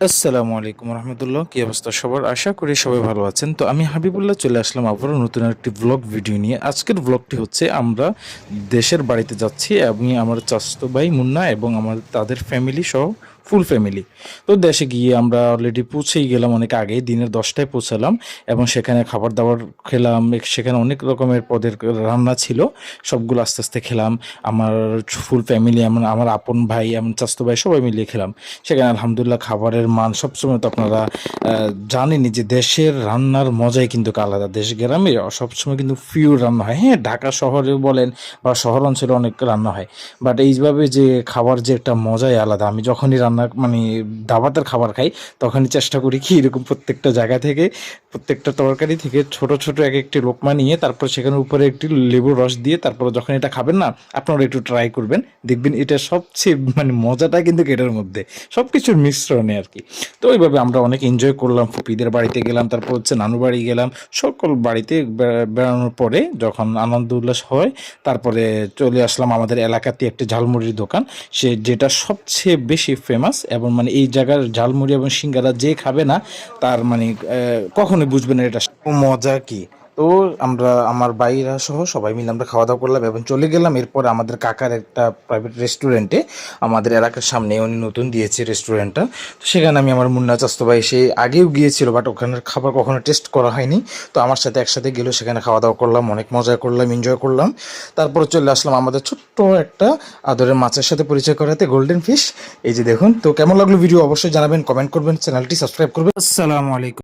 আসসালামু আলাইকুম রহমতুল্লাহ, কি অবস্থা সবার? আশা করি সবাই ভালো আছেন। তো আমি হাবিবুল্লাহ চলে আসলাম আবারও নতুন একটি ব্লগ ভিডিও নিয়ে। আজকের ব্লগটি হচ্ছে আমরা দেশের বাড়িতে যাচ্ছি এবং আমার চাচাতো ভাই মুন্না এবং তাদের ফ্যামিলি সহ ফুল ফ্যামিলি। তো দেশে গিয়ে আমরা অলরেডি পৌঁছেই গেলাম, অনেক আগে দিনের 10টায় পৌঁছালাম এবং সেখানে খাবার দাবার খেলাম। সেখানে অনেক রকমের পদের রান্না ছিল, সবগুলো আস্তে আস্তে খেলাম। আমার ফুল ফ্যামিলি, আমার আপন ভাই, আমার চাচাতো ভাই সবাই মিলিয়ে খেলাম সেখানে। আলহামদুলিল্লাহ, খাবারের মান সবসময় তো আপনারা জানেনই যে দেশের রান্নার মজাই কিন্তু আলাদা। দেশ গ্রামে সবসময় কিন্তু পিওর রান্না হয়। হ্যাঁ, ঢাকা শহরে বলেন বা শহর অঞ্চলে অনেক রান্না হয়, বাট এইভাবে যে খাবার যে একটা মজাই আলাদা। আমি যখনই রান্না মানে দাবাতের খাবার খাই, তখনই চেষ্টা করি কি এরকম প্রত্যেকটা জায়গা থেকে, প্রত্যেকটা তরকারি থেকে ছোট ছোট এক একটি লোকমা নিয়ে, তারপর সেখানে উপরে একটি লেবুর রস দিয়ে, তারপর যখন এটা খাবেন না, আপনারা একটু ট্রাই করবেন, দেখবেন এটা সবচেয়ে মানে মজাটা কিন্তু এটার মধ্যে, সব কিছুর মিশ্রণে আর কি। তো ওইভাবে আমরা অনেক এনজয় করলাম। ফুপিদের বাড়িতে গেলাম, তারপর হচ্ছে নানু বাড়ি গেলাম। সকল বাড়িতে বেড়ানোর পরে যখন আনন্দ উল্লাস হয়, তারপরে চলে আসলাম আমাদের এলাকাতে একটি ঝালমুড়ির দোকান, যেটা সবচেয়ে বেশি ফেমাস। এবং মানে এই জায়গার ঝালমুড়ি এবং সিঙ্গারা যে খাবে না, তার মানে কখনোই বুঝবে না এটা মজা কি। তো আমরা আমার ভাইরা সহ সবাই মিলে আমরা খাওয়া দাওয়া করলাম এবং চলে গেলাম। এরপর আমাদের কাকার একটা প্রাইভেট রেস্টুরেন্টে, আমাদের এলাকার সামনে উনি নতুন দিয়েছে রেস্টুরেন্টটা। তো সেখানে আমি আমার মুন্না চাচতো ভাই, সে আগেও গিয়েছিল, বাট ওখানের খাবার কখনো টেস্ট করা হয়নি। তো আমার সাথে একসাথে গেলেও সেখানে খাওয়া দাওয়া করলাম, অনেক মজা করলাম, এনজয় করলাম। তারপর চলে আসলাম আমাদের ছোট্ট একটা আদরের মাছের সাথে পরিচয় করাতে, গোল্ডেন ফিশ। এই যে দেখুন। তো কেমন লাগলো ভিডিও অবশ্যই জানাবেন, কমেন্ট করবেন, চ্যানেলটি সাবস্ক্রাইব করবেন। আসসালামু আলাইকুম।